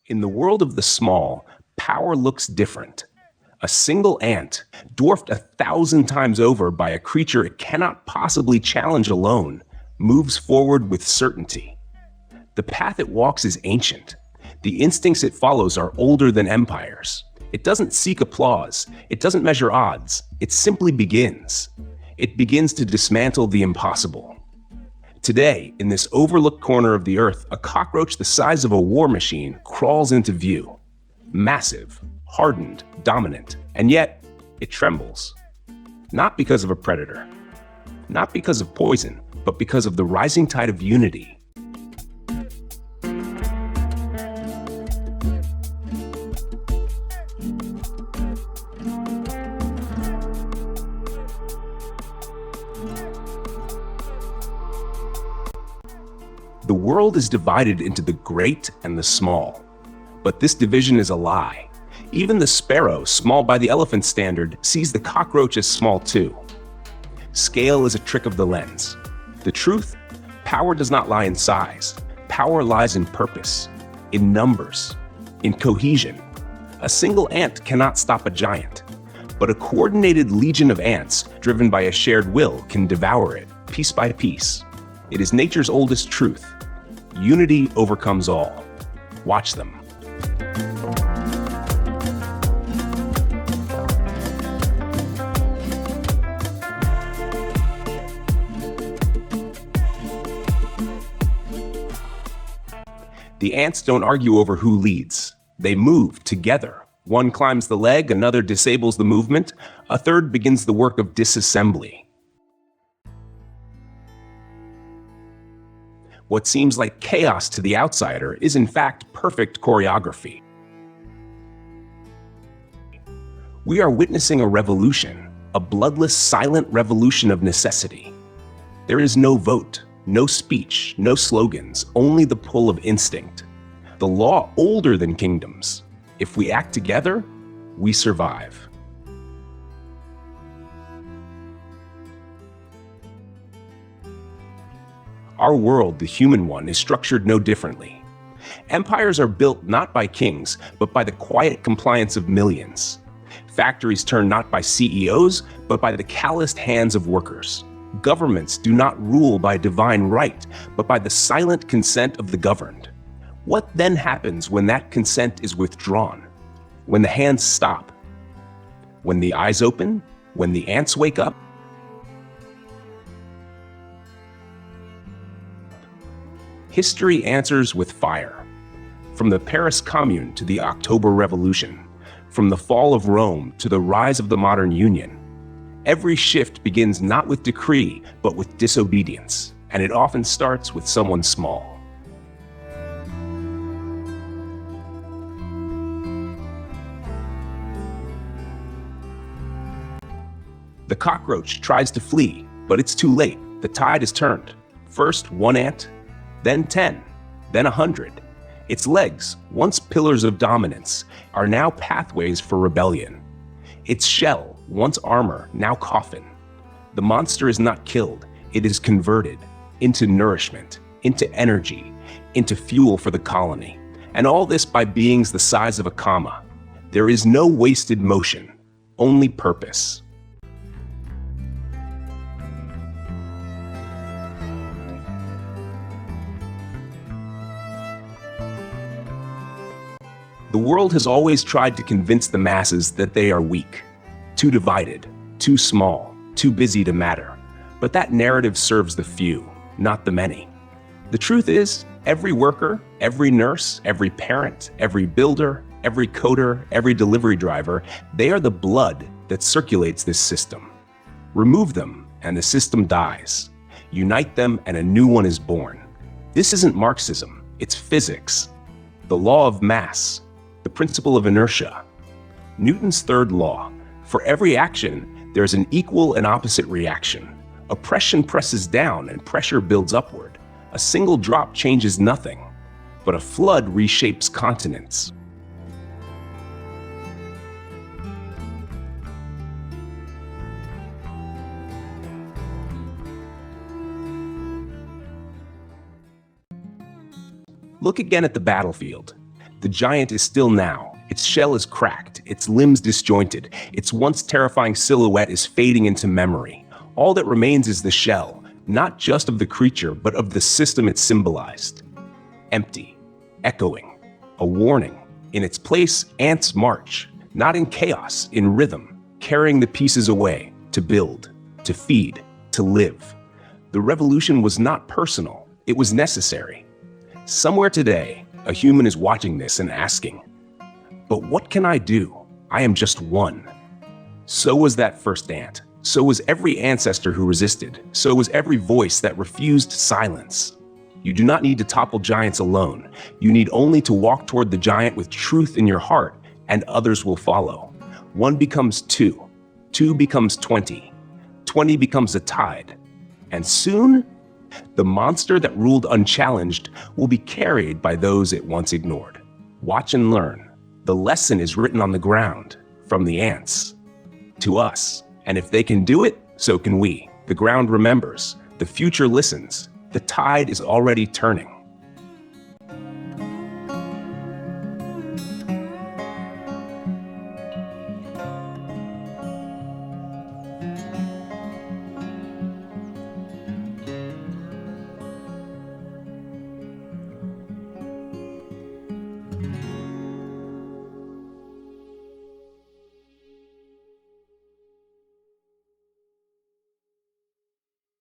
In the world of the small, power looks different. A single ant, dwarfed 1,000 times over by a creature it cannot possibly challenge alone, moves forward with certainty. The path it walks is ancient. The instincts it follows are older than empires. It doesn't seek applause. It doesn't measure odds. It simply begins. It begins to dismantle the impossible. Today, in this overlooked corner of the earth, a cockroach the size of a war machine crawls into view. Massive, hardened, dominant, and yet it trembles. Not because of a predator, not because of poison, but because of the rising tide of unity. The world is divided into the great and the small. But this division is a lie. Even the sparrow, small by the elephant standard, sees the cockroach as small too. Scale is a trick of the lens. The truth? Power does not lie in size. Power lies in purpose, in numbers, in cohesion. A single ant cannot stop a giant, but a coordinated legion of ants, driven by a shared will, can devour it, piece by piece. It is nature's oldest truth. Unity overcomes all. Watch them. The ants don't argue over who leads. They move together. One climbs the leg, another disables the movement, a third begins the work of disassembly. What seems like chaos to the outsider is in fact perfect choreography. We are witnessing a revolution, a bloodless, silent revolution of necessity. There is no vote, no speech, no slogans, only the pull of instinct. The law older than kingdoms. If we act together, we survive. Our world, the human one, is structured no differently. Empires are built not by kings, but by the quiet compliance of millions. Factories turn not by CEOs, but by the calloused hands of workers. Governments do not rule by divine right, but by the silent consent of the governed. What then happens when that consent is withdrawn? When the hands stop? When the eyes open? When the ants wake up? History answers with fire. From the Paris Commune to the October Revolution, from the fall of Rome to the rise of the modern Union, every shift begins not with decree, but with disobedience, and it often starts with someone small. The cockroach tries to flee, but it's too late. The tide is turned. First one ant, then 10, then 100. Its legs, once pillars of dominance, are now pathways for rebellion. Its shell, once armor, now coffin. The monster is not killed, it is converted into nourishment, into energy, into fuel for the colony. And all this by beings the size of a comma. There is no wasted motion, only purpose. The world has always tried to convince the masses that they are weak, too divided, too small, too busy to matter. But that narrative serves the few, not the many. The truth is, every worker, every nurse, every parent, every builder, every coder, every delivery driver, they are the blood that circulates this system. Remove them, and the system dies. Unite them, and a new one is born. This isn't Marxism, it's physics. The law of mass. The principle of inertia. Newton's third law. For every action, there is an equal and opposite reaction. Oppression presses down and pressure builds upward. A single drop changes nothing, but a flood reshapes continents. Look again at the battlefield. The giant is still now. Its shell is cracked, its limbs disjointed, its once terrifying silhouette is fading into memory. All that remains is the shell, not just of the creature, but of the system it symbolized. Empty, echoing, a warning. In its place, ants march, not in chaos, in rhythm, carrying the pieces away, to build, to feed, to live. The revolution was not personal, it was necessary. Somewhere today, a human is watching this and asking, but what can I do? I am just one. So was that first ant. So was every ancestor who resisted. So was every voice that refused silence. You do not need to topple giants alone. You need only to walk toward the giant with truth in your heart, and others will follow. 1 becomes 2. 2 becomes 20. 20 becomes a tide. And soon, the monster that ruled unchallenged will be carried by those it once ignored. Watch and learn. The lesson is written on the ground, from the ants to us. And if they can do it, so can we. The ground remembers. The future listens. The tide is already turning.